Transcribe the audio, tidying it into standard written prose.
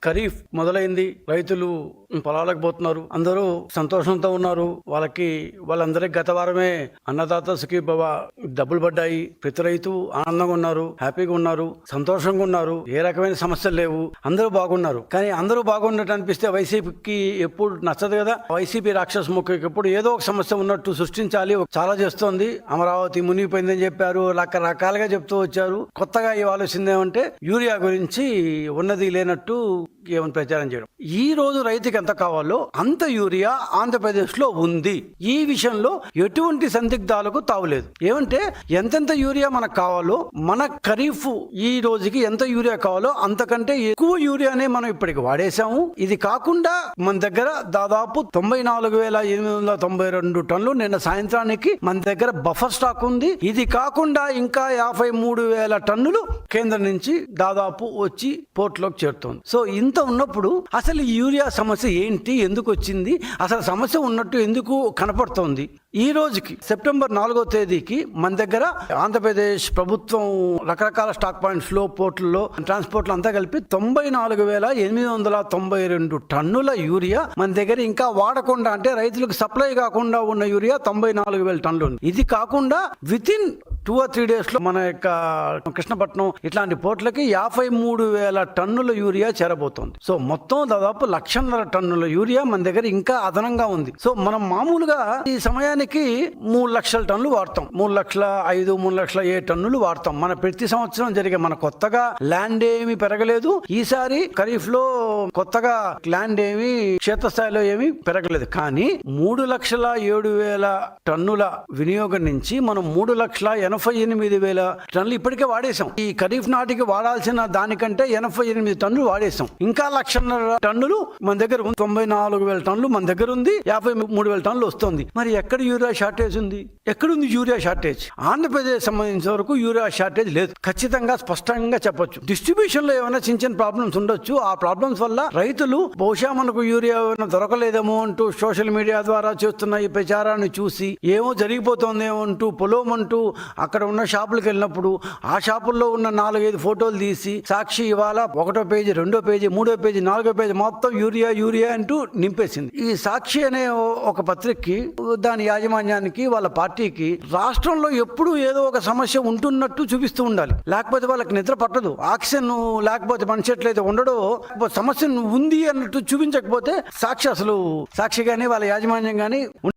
ఖరీఫ్ మొదలైంది. రైతులు పొలాలకు పోతున్నారు. అందరూ సంతోషంతో ఉన్నారు. వాళ్ళందరికీ గత వారమే అన్నదాత సుఖీభవ డబ్బులు పడ్డాయి. ప్రతి రైతు ఆనందంగా ఉన్నారు, హ్యాపీగా ఉన్నారు, సంతోషంగా ఉన్నారు. ఏ రకమైన సమస్యలు లేవు, అందరూ బాగున్నారు. కానీ అందరూ బాగున్నట్టు అనిపిస్తే వైసీపీకి ఎప్పుడు నచ్చదు కదా. వైసీపీ రాక్షస ముఖకి ఎప్పుడు ఏదో ఒక సమస్య ఉన్నట్టు సృష్టించాలి. చాలా చేస్తోంది. అమరావతి మునిగిపోయిందని చెప్పారు, రకరకాలుగా చెప్తూ వచ్చారు. కొత్తగా ఇవ్వాల్సిందేమంటే యూరియా గురించి ఉన్నది లేనట్టు ఏమని ప్రచారం చేయడం. ఈ రోజు రైతుకి ఎంత కావాలో అంత యూరియా ఆంధ్రప్రదేశ్ లో ఉంది. ఈ విషయంలో ఎటువంటి సందిగ్ధాలకు తావులేదు. ఏమంటే ఎంతెంత యూరియా మనకు కావాలో, మన ఖరీఫ్ ఈ రోజుకి ఎంత యూరియా కావాలో అంతకంటే ఎక్కువ యూరియానే మనం ఇప్పటికి వాడేశాము. ఇది కాకుండా మన దగ్గర దాదాపు 94,892 టన్నులు నిన్న సాయంత్రానికి మన దగ్గర బఫర్ స్టాక్ ఉంది. ఇది కాకుండా ఇంకా 53,000 టన్నులు కేంద్రం నుంచి దాదాపు వచ్చి పోర్టులోకి చేరుతోంది. సో ఇంత ఉన్నప్పుడు అసలు ఈ యూరియా సమస్య ఏంటి, ఎందుకు వచ్చింది, అసలు సమస్య ఉన్నట్టు ఎందుకు కనపడుతోంది? ఈ రోజుకి సెప్టెంబర్ 4వ తేదీకి మన దగ్గర ఆంధ్రప్రదేశ్ ప్రభుత్వం రకరకాల స్టాక్ పాయింట్స్ లో, పోర్టుల్లో, ట్రాన్స్పోర్ట్లు అంతా కలిపి 94,892 టన్నుల యూరియా మన దగ్గర ఇంకా వాడకుండా, అంటే రైతులకు సప్లై కాకుండా ఉన్న యూరియా 94,000 టన్నులు ఉంది. ఇది కాకుండా విత్ ఇన్ 2 or 3 days లో మన యొక్క కృష్ణపట్నం ఇట్లాంటి పోర్టులకి 53,000 టన్నుల యూరియా చేరబోతోంది. సో మొత్తం దాదాపు 1,50,000 టన్నుల యూరియా మన దగ్గర ఇంకా అదనంగా ఉంది. సో మనం మామూలుగా ఈ సమయానికి 3 లక్షల టన్నులు వాడతాం. 3,05,000, 3,07,000 టన్నులు వాడతాం. మన ప్రతి సంవత్సరం జరిగే, మన కొత్తగా ల్యాండ్ ఏమి పెరగలేదు. ఈసారి ఖరీఫ్ లో కొత్తగా ల్యాండ్ ఏమి క్షేత్రస్థాయిలో ఏమి పెరగలేదు. కానీ 3,07,000 టన్నుల వినియోగం నుంచి మనం 3,88,000 టన్నులు ఇప్పటికే వాడేసాం. ఈ ఖరీఫ్ నాటికి వాడాల్సిన దానికంటే 88 టన్నులు వాడేసాం. ఇంకా 1,00,000 టన్నులు మన దగ్గర 94,000 టన్నులు మన దగ్గర ఉంది. 53,000 టన్నులు వస్తుంది. మరి ఎక్కడ యూరియా షార్టేజ్ ఉంది? ఎక్కడుంది యూరియా షార్టేజ్? ఆంధ్రప్రదేశ్ సంబంధించిన వరకు యూరియా షార్టేజ్ లేదు. ఖచ్చితంగా స్పష్టంగా చెప్పొచ్చు. డిస్ట్రిబ్యూషన్ లో ఏమైనా చిన్న చిన్న ప్రాబ్లమ్స్ ఉండొచ్చు. ఆ ప్రాబ్లమ్స్ వల్ల రైతులు బహుశా మనకు యూరియా దొరకలేదేమో అంటూ సోషల్ మీడియా ద్వారా చేస్తున్న ఈ ప్రచారాన్ని చూసి ఏమో జరిగిపోతుందేమో అంటూ పొలోమంటూ అక్కడ ఉన్న షాపులకు వెళ్ళినప్పుడు ఆ షాపుల్లో ఉన్న 4-5 ఫోటోలు తీసి సాక్షి ఇవాళ 1వ పేజీ, 2వ పేజీ, 3వ పేజీ, 4వ పేజీ మొత్తం యూరియా యూరియా అంటూ నింపేసింది. ఈ సాక్షి అనే ఒక పత్రికకి, దాని యాజమాన్యానికి, వాళ్ళ పార్టీకి రాష్ట్రంలో ఎప్పుడు ఏదో ఒక సమస్య ఉంటున్నట్టు చూపిస్తూ ఉండాలి. లేకపోతే వాళ్ళకి నిద్ర పట్టదు. ఆక్సిజన్ లేకపోతే మనిషి ఎట్లయితే ఉండడో, సమస్య ఉంది అన్నట్టు చూపించకపోతే సాక్షి కానీ వాళ్ళ యాజమాన్యం కానీ